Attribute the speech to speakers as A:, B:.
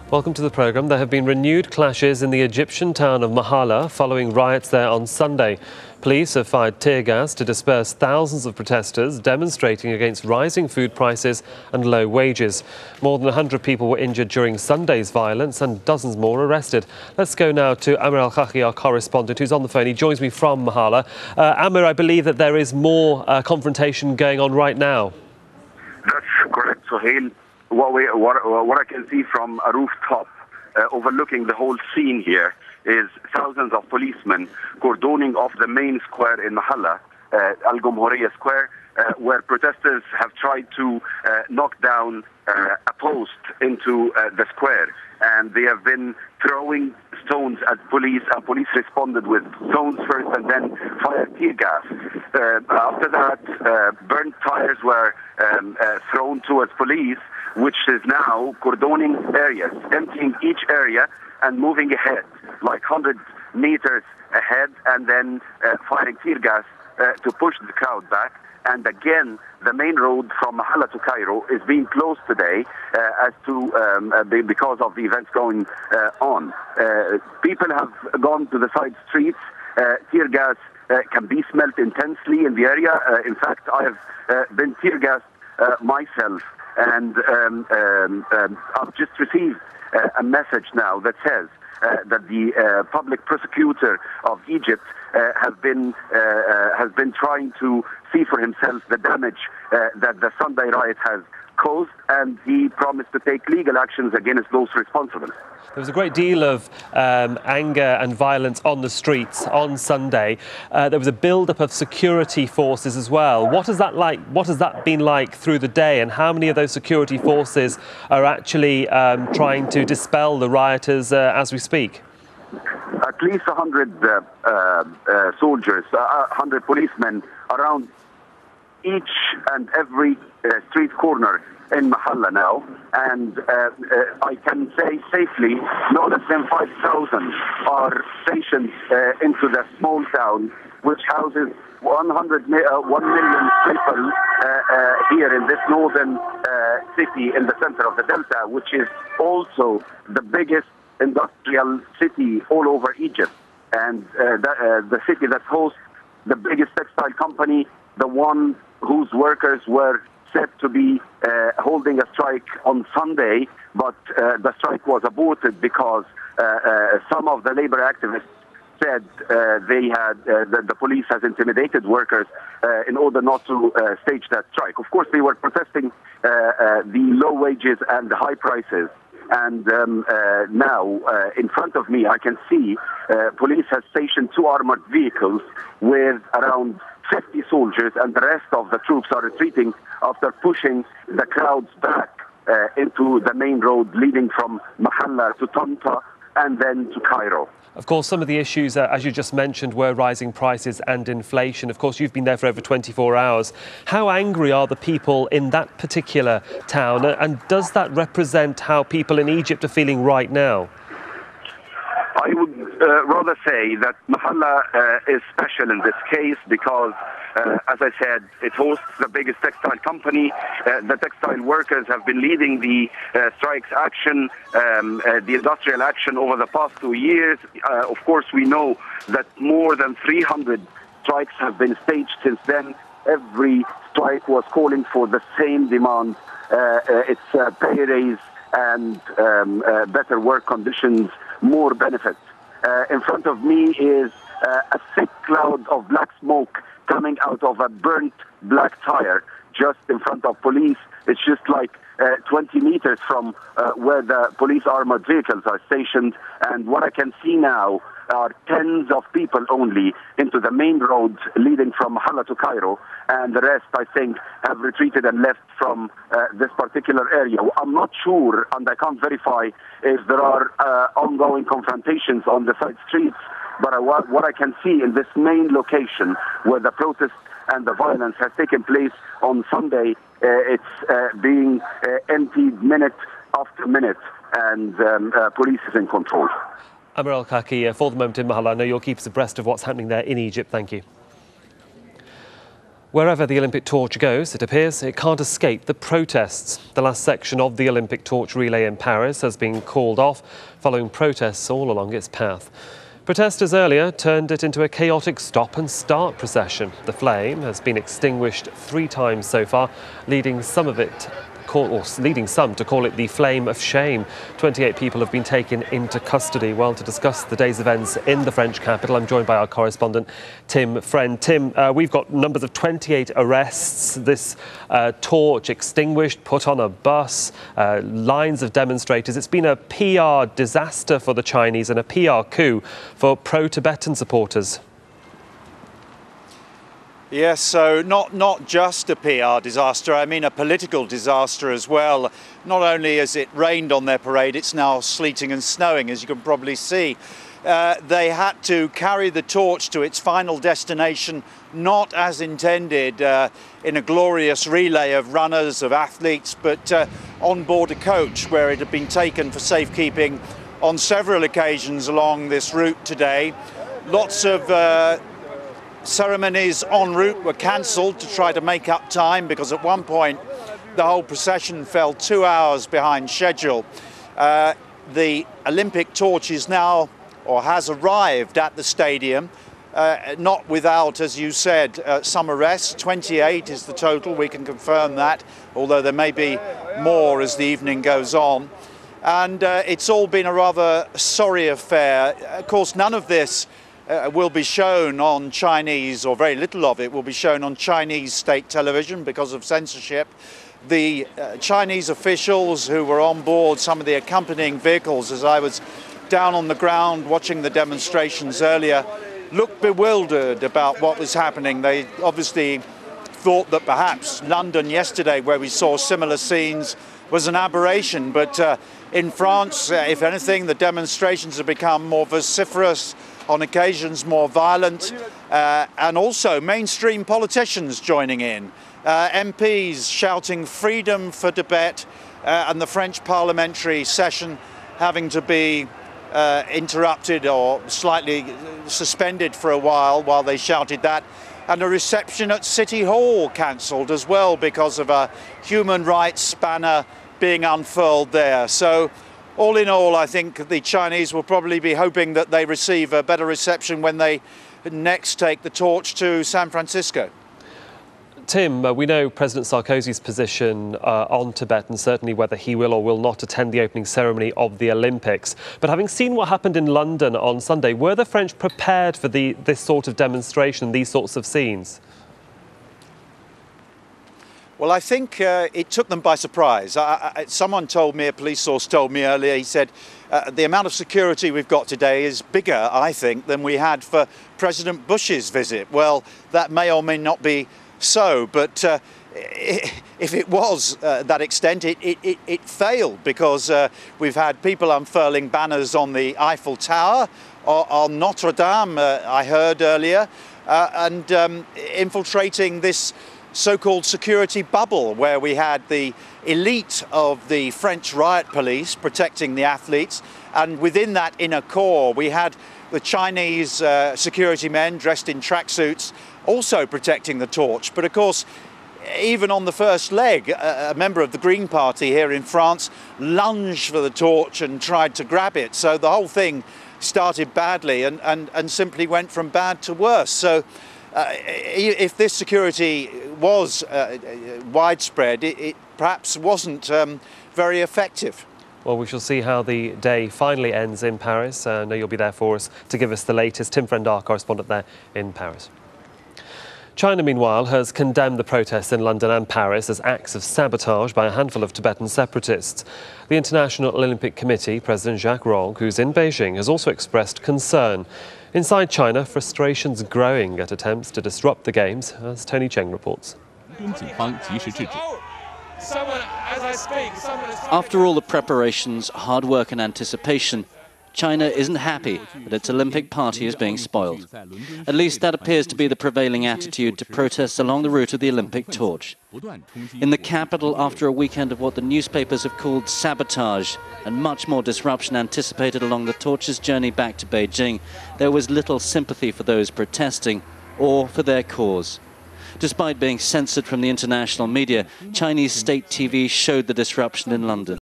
A: Welcome to the programme. There have been renewed clashes in the Egyptian town of Mahala following riots there on Sunday. Police have fired tear gas to disperse thousands of protesters demonstrating against rising food prices and low wages. More than 100 people were injured during Sunday's violence and dozens more arrested. Let's go now to Amir Al-Khaki, our correspondent, who's on the phone. He joins me from Mahala. Amir, I believe that there is more confrontation going on right now.
B: That's correct, Sohail. What I can see from a rooftop overlooking the whole scene here is thousands of policemen cordoning off the main square in Mahala, Al-Jumhuriyya Square, where protesters have tried to knock down a post into the square. And they have been throwing stones at police, and police responded with stones first and then fired tear gas. After that, burnt tires were thrown towards police, which is now cordoning areas, emptying each area and moving ahead, like 100 meters ahead, and then firing tear gas to push the crowd back. And again, the main road from Mahala to Cairo is being closed today because of the events going on. People have gone to the side streets. Tear gas can be smelled intensely in the area. In fact, I have been tear gassed myself, and I've just received a message now that says that the public prosecutor of Egypt has been trying to see for himself the damage that the Sunday riot has caused, and he promised to take legal actions against those responsible.
A: There was a great deal of anger and violence on the streets on Sunday. There was a build-up of security forces as well. What has that been like through the day, and how many of those security forces are actually trying to dispel the rioters as we speak?
B: At least 100 soldiers, 100 policemen around each and every street corner in Mahala now, and I can say safely no less than 5,000 are stationed into the small town, which houses 1 million people here in this northern city in the center of the Delta, which is also the biggest industrial city all over Egypt, and the city that hosts the biggest textile company, the one whose workers were said to be holding a strike on Sunday, but the strike was aborted because some of the labor activists said the police has intimidated workers in order not to stage that strike. Of course, they were protesting the low wages and the high prices. And now, in front of me, I can see police has stationed 2 armored vehicles with around 50 soldiers, and the rest of the troops are retreating after pushing the crowds back into the main road leading from Mahala to Tanta and then to Cairo.
A: Of course, some of the issues, as you just mentioned, were rising prices and inflation. Of course, you've been there for over 24 hours. How angry are the people in that particular town? And does that represent how people in Egypt are feeling right now?
B: I would rather say that Mahala is special in this case because, as I said, it hosts the biggest textile company. The textile workers have been leading the strikes action, the industrial action over the past 2 years. Of course, we know that more than 300 strikes have been staged since then. Every strike was calling for the same demand. It's pay raise and better work conditions, more benefits. In front of me is a thick cloud of black smoke coming out of a burnt black tire just in front of police. It's just like 20 meters from where the police armored vehicles are stationed. And what I can see now are tens of people only into the main road leading from Mahala to Cairo, and the rest, I think, have retreated and left from this particular area. I'm not sure, and I can't verify if there are ongoing confrontations on the side streets, but what I can see in this main location where the protest and the violence has taken place on Sunday, it's being emptied minute after minute, and police is in control.
A: Amir Al-Khaki, for the moment in Mahala. I know you'll keep us abreast of what's happening there in Egypt. Thank you. Wherever the Olympic torch goes, it appears it can't escape the protests. The last section of the Olympic torch relay in Paris has been called off following protests all along its path. Protesters earlier turned it into a chaotic stop-and-start procession. The flame has been extinguished 3 times so far, leading some to call it the flame of shame. 28 people have been taken into custody. Well, to discuss the day's events in the French capital, I'm joined by our correspondent, Tim Friend. Tim, we've got numbers of 28 arrests, this torch extinguished, put on a bus, lines of demonstrators. It's been a PR disaster for the Chinese and a PR coup for pro-Tibetan supporters.
C: Yes, so not just a PR disaster, I mean a political disaster as well. Not only has it rained on their parade, it's now sleeting and snowing, as you can probably see. They had to carry the torch to its final destination, not as intended in a glorious relay of runners, of athletes, but on board a coach where it had been taken for safekeeping on several occasions along this route today. Lots of ceremonies en route were cancelled to try to make up time because at one point the whole procession fell 2 hours behind schedule. The Olympic torch is now, or has arrived at the stadium, not without, as you said, some arrests. 28 is the total, we can confirm that, although there may be more as the evening goes on. And it's all been a rather sorry affair. Of course, none of this will be shown on Chinese, or very little of it will be shown on Chinese state television because of censorship. The Chinese officials who were on board some of the accompanying vehicles, as I was down on the ground watching the demonstrations earlier, looked bewildered about what was happening. They obviously thought that perhaps London yesterday, where we saw similar scenes, was an aberration. But in France, if anything, the demonstrations have become more vociferous, on occasions more violent, and also mainstream politicians joining in. MPs shouting freedom for Tibet, and the French parliamentary session having to be interrupted or slightly suspended for a while they shouted that. And a reception at City Hall cancelled as well because of a human rights banner being unfurled there. So all in all, I think the Chinese will probably be hoping that they receive a better reception when they next take the torch to San Francisco.
A: Tim, we know President Sarkozy's position on Tibet and certainly whether he will or will not attend the opening ceremony of the Olympics. But having seen what happened in London on Sunday, were the French prepared for this sort of demonstration, these sorts of scenes?
C: Well, I think it took them by surprise. Someone told me, a police source told me earlier, he said, the amount of security we've got today is bigger, I think, than we had for President Bush's visit. Well, that may or may not be so, but if it was that extent, it failed because we've had people unfurling banners on the Eiffel Tower, or on Notre Dame, I heard earlier, and infiltrating this so-called security bubble where we had the elite of the French riot police protecting the athletes, and within that inner core we had the Chinese security men dressed in tracksuits also protecting the torch. But of course, even on the first leg, a member of the Green Party here in France lunged for the torch and tried to grab it. So the whole thing started badly and simply went from bad to worse. So if this security was widespread, it perhaps wasn't very effective.
A: Well, we shall see how the day finally ends in Paris. I know you'll be there for us to give us the latest. Tim Friend, our correspondent there in Paris. China, meanwhile, has condemned the protests in London and Paris as acts of sabotage by a handful of Tibetan separatists. The International Olympic Committee, President Jacques Rogge, who's in Beijing, has also expressed concern. Inside China, frustrations growing at attempts to disrupt the Games, as Tony Cheng reports.
D: After all the preparations, hard work and anticipation, China isn't happy that its Olympic party is being spoiled. At least that appears to be the prevailing attitude to protests along the route of the Olympic torch. In the capital, after a weekend of what the newspapers have called sabotage and much more disruption anticipated along the torch's journey back to Beijing, there was little sympathy for those protesting or for their cause. Despite being censored from the international media, Chinese state TV showed the disruption in London.